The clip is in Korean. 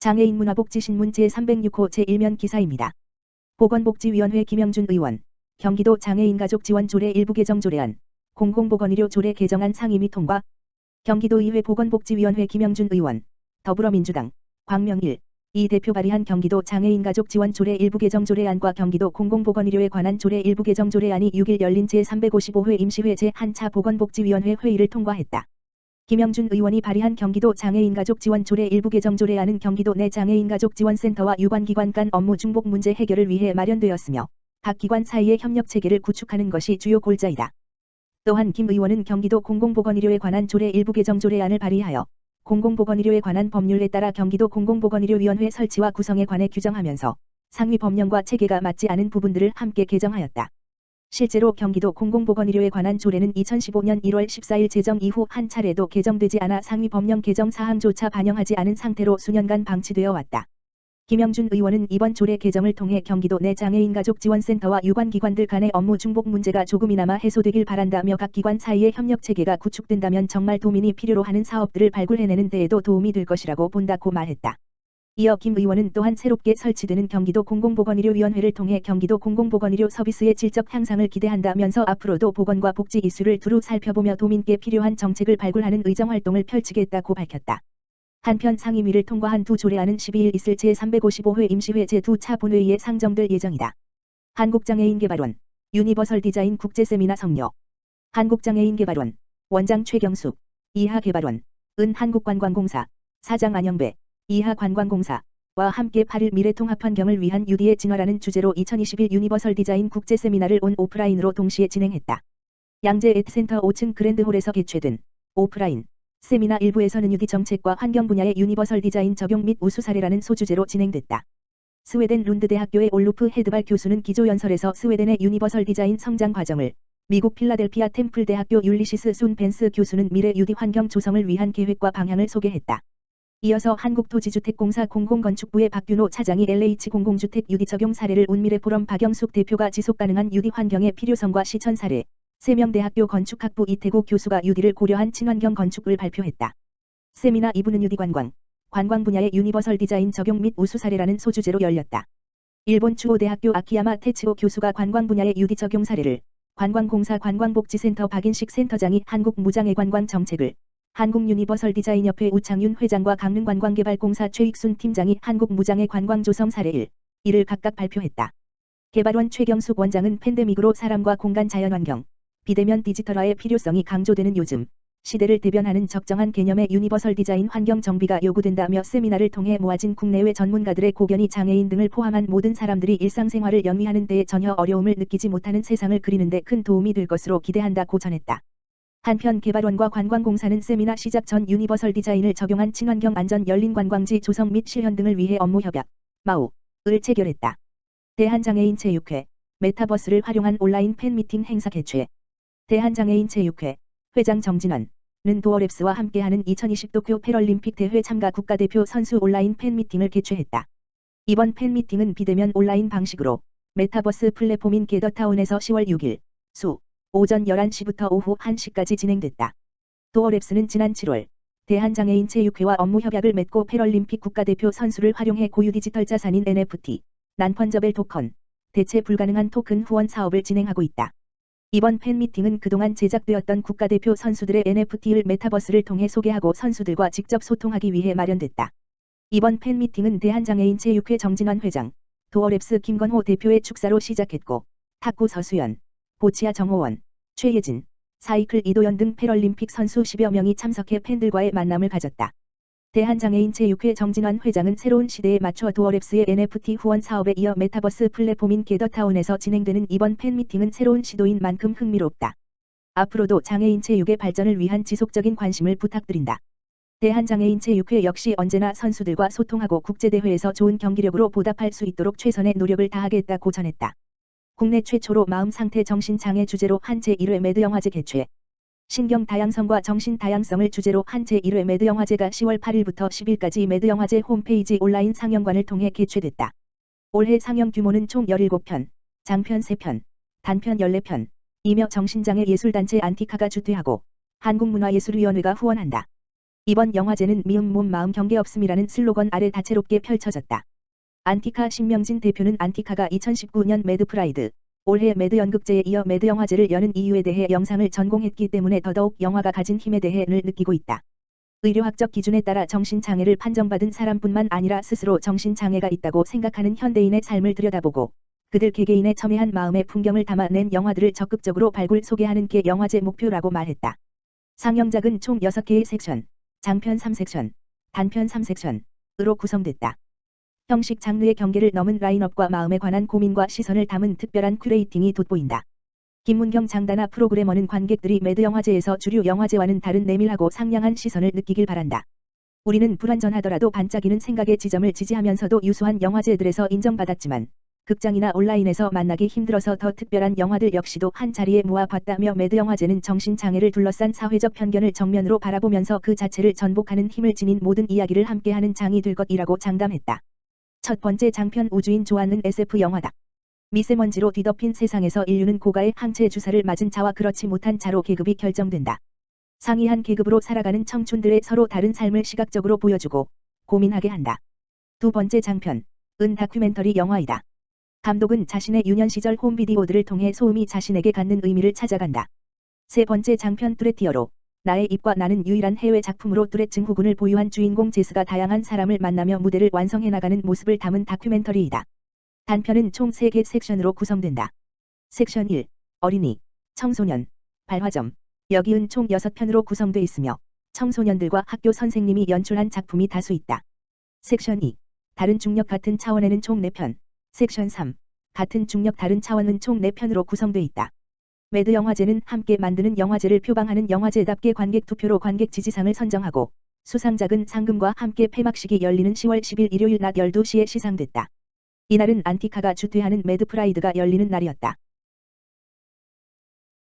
장애인 문화복지신문 제306호 제1면 기사입니다. 보건복지위원회 김영준 의원, 경기도 장애인가족지원조례 일부 개정 조례안, 공공보건의료 조례 개정안 상임위 통과. 경기도의회 보건복지위원회 김영준 의원, 더불어민주당, 광명일, 이 대표 발의한 경기도 장애인가족지원조례 일부 개정 조례안과 경기도 공공보건의료에 관한 조례 일부 개정 조례안이 6일 열린 제355회 임시회 제1차 보건복지위원회 회의를 통과했다. 김영준 의원이 발의한 경기도 장애인가족지원조례 일부 개정 조례안은 경기도 내 장애인가족지원센터와 유관기관 간 업무 중복 문제 해결을 위해 마련되었으며 각 기관 사이의 협력체계를 구축하는 것이 주요 골자이다. 또한 김 의원은 경기도 공공보건의료에 관한 조례 일부 개정 조례안을 발의하여 공공보건의료에 관한 법률에 따라 경기도 공공보건의료위원회 설치와 구성에 관해 규정하면서 상위 법령과 체계가 맞지 않은 부분들을 함께 개정하였다. 실제로 경기도 공공보건의료에 관한 조례는 2015년 1월 14일 제정 이후 한 차례도 개정되지 않아 상위 법령 개정 사항조차 반영하지 않은 상태로 수년간 방치되어 왔다. 김영준 의원은 이번 조례 개정을 통해 경기도 내 장애인가족지원센터와 유관기관들 간의 업무 중복 문제가 조금이나마 해소되길 바란다며 각 기관 사이의 협력체계가 구축된다면 정말 도민이 필요로 하는 사업들을 발굴해내는 데에도 도움이 될 것이라고 본다고 말했다. 이어 김 의원은 또한 새롭게 설치되는 경기도 공공보건의료위원회를 통해 경기도 공공보건의료 서비스의 질적 향상을 기대한다면서 앞으로도 보건과 복지 이슈를 두루 살펴보며 도민께 필요한 정책을 발굴하는 의정활동을 펼치겠다고 밝혔다. 한편 상임위를 통과한 두 조례안은 12일 있을 제355회 임시회 제2차 본회의에 상정될 예정이다. 한국장애인개발원, 유니버설 디자인 국제세미나 성료. 한국장애인개발원, 원장 최경숙, 이하개발원, 은한국관광공사, 사장 안영배, 이하관광공사와 함께 8일 미래통합환경을 위한 UD의 진화라는 주제로 2021 유니버설 디자인 국제세미나를 온 오프라인으로 동시에 진행했다. 양재 앳센터 5층 그랜드홀에서 개최된 오프라인 세미나 1부에서는 UD 정책과 환경 분야의 유니버설 디자인 적용 및 우수 사례라는 소주제로 진행됐다. 스웨덴 룬드대학교의 올루프 헤드발 교수는 기조연설에서 스웨덴의 유니버설 디자인 성장 과정을, 미국 필라델피아 템플대학교 율리시스 순 벤스 교수는 미래 UD 환경 조성을 위한 계획과 방향을 소개했다. 이어서 한국토지주택공사 공공건축부의 박균호 차장이 LH 공공주택 UD 적용 사례를 운미래포럼 박영숙 대표가 지속가능한 UD 환경의 필요성과 실천 사례, 세명대학교 건축학부 이태구 교수가 UD를 고려한 친환경 건축을 발표했다. 세미나 2부는 UD 관광 분야의 유니버설 디자인 적용 및 우수 사례라는 소주제로 열렸다. 일본 추오대학교 아키야마 테츠오 교수가 관광 분야의 UD 적용 사례를, 관광공사 관광복지센터 박인식 센터장이 한국무장애관광 정책을, 한국유니버설 디자인협회 우창윤 회장과 강릉관광개발공사 최익순 팀장이 한국무장애관광 조성 사례 1을 각각 발표했다. 개발원 최경숙 원장은 팬데믹으로 사람과 공간 자연환경, 비대면 디지털화의 필요성이 강조되는 요즘 시대를 대변하는 적정한 개념의 유니버설 디자인 환경 정비가 요구된다며 세미나를 통해 모아진 국내외 전문가들의 고견이 장애인 등을 포함한 모든 사람들이 일상생활을 영위하는 데에 전혀 어려움을 느끼지 못하는 세상을 그리는 데 큰 도움이 될 것으로 기대한다고 전했다. 한편 개발원과 관광공사는 세미나 시작 전 유니버설 디자인을 적용한 친환경 안전 열린 관광지 조성 및 실현 등을 위해 업무 협약, MAU를 체결했다. 대한장애인체육회, 메타버스를 활용한 온라인 팬미팅 행사 개최. 대한장애인체육회, 회장 정진원은 도어랩스와 함께하는 2020 도쿄 패럴림픽 대회 참가 국가대표 선수 온라인 팬미팅을 개최했다. 이번 팬미팅은 비대면 온라인 방식으로 메타버스 플랫폼인 게더타운에서 10월 6일, 오전 11시부터 오후 1시까지 진행됐다. 도어랩스는 지난 7월 대한장애인체육회와 업무 협약을 맺고 패럴림픽 국가대표 선수를 활용해 고유 디지털 자산인 NFT, 난펀저벨 토큰, 대체 불가능한 토큰 후원 사업을 진행하고 있다. 이번 팬미팅은 그동안 제작되었던 국가대표 선수들의 NFT를 메타버스를 통해 소개하고 선수들과 직접 소통하기 위해 마련됐다. 이번 팬미팅은 대한장애인체육회 정진원 회장, 도어랩스 김건호 대표의 축사로 시작했고 탁구 서수연, 보치아 정호원, 최예진, 사이클 이도연 등 패럴림픽 선수 10여 명이 참석해 팬들과의 만남을 가졌다. 대한장애인체육회 정진환 회장은 새로운 시대에 맞춰 도어랩스의 NFT 후원 사업에 이어 메타버스 플랫폼인 게더타운에서 진행되는 이번 팬미팅은 새로운 시도인 만큼 흥미롭다. 앞으로도 장애인체육의 발전을 위한 지속적인 관심을 부탁드린다. 대한장애인체육회 역시 언제나 선수들과 소통하고 국제대회에서 좋은 경기력으로 보답할 수 있도록 최선의 노력을 다하겠다고 전했다. 국내 최초로 마음상태 정신장애 주제로 한 제1회 매드영화제 개최. 신경 다양성과 정신 다양성을 주제로 한 제1회 매드영화제가 10월 8일부터 10일까지 매드영화제 홈페이지 온라인 상영관을 통해 개최됐다. 올해 상영 규모는 총 17편, 장편 3편, 단편 14편, 이며 정신장애 예술단체 안티카가 주최하고 한국문화예술위원회가 후원한다. 이번 영화제는 미움 몸 마음 경계없음이라는 슬로건 아래 다채롭게 펼쳐졌다. 안티카 신명진 대표는 안티카가 2019년 매드프라이드, 올해 매드 연극제에 이어 매드 영화제를 여는 이유에 대해 영상을 전공했기 때문에 더더욱 영화가 가진 힘에 대해를 느끼고 있다. 의료학적 기준에 따라 정신장애를 판정받은 사람뿐만 아니라 스스로 정신장애가 있다고 생각하는 현대인의 삶을 들여다보고 그들 개개인의 첨예한 마음의 풍경을 담아낸 영화들을 적극적으로 발굴 소개하는 게 영화제 목표라고 말했다. 상영작은 총 6개의 섹션, 장편 3섹션, 단편 3섹션으로 구성됐다. 형식 장르의 경계를 넘은 라인업과 마음에 관한 고민과 시선을 담은 특별한 큐레이팅이 돋보인다. 김문경 장단아 프로그래머는 관객들이 매드 영화제에서 주류 영화제와는 다른 내밀하고 상냥한 시선을 느끼길 바란다. 우리는 불완전하더라도 반짝이는 생각의 지점을 지지하면서도 유수한 영화제들에서 인정받았지만 극장이나 온라인에서 만나기 힘들어서 더 특별한 영화들 역시도 한 자리에 모아봤다며 매드 영화제는 정신장애를 둘러싼 사회적 편견을 정면으로 바라보면서 그 자체를 전복하는 힘을 지닌 모든 이야기를 함께하는 장이 될 것이라고 장담했다. 첫 번째 장편 우주인 조안은 SF 영화다. 미세먼지로 뒤덮인 세상에서 인류는 고가의 항체 주사를 맞은 자와 그렇지 못한 자로 계급이 결정된다. 상이한 계급으로 살아가는 청춘들의 서로 다른 삶을 시각적으로 보여주고 고민하게 한다. 두 번째 장편은 다큐멘터리 영화이다. 감독은 자신의 유년 시절 홈비디오들을 통해 소음이 자신에게 갖는 의미를 찾아간다. 세 번째 장편 뚜레티어로 나의 입과 나는 유일한 해외 작품으로 뚜렛 증후군을 보유한 주인공 제스가 다양한 사람을 만나며 무대를 완성해 나가는 모습을 담은 다큐멘터리이다. 단편은 총 3개 섹션으로 구성된다. 섹션 1, 어린이, 청소년, 발화점, 여기은 총 6편으로 구성돼 있으며 청소년들과 학교 선생님이 연출한 작품이 다수 있다. 섹션 2, 다른 중력 같은 차원에는 총 4편, 섹션 3, 같은 중력 다른 차원은 총 4편으로 구성돼 있다. 매드 영화제는 함께 만드는 영화제를 표방하는 영화제답게 관객 투표로 관객 지지상을 선정하고 수상작은 상금과 함께 폐막식이 열리는 10월 10일 일요일 낮 12시에 시상됐다. 이날은 안티카가 주최하는 매드 프라이드가 열리는 날이었다.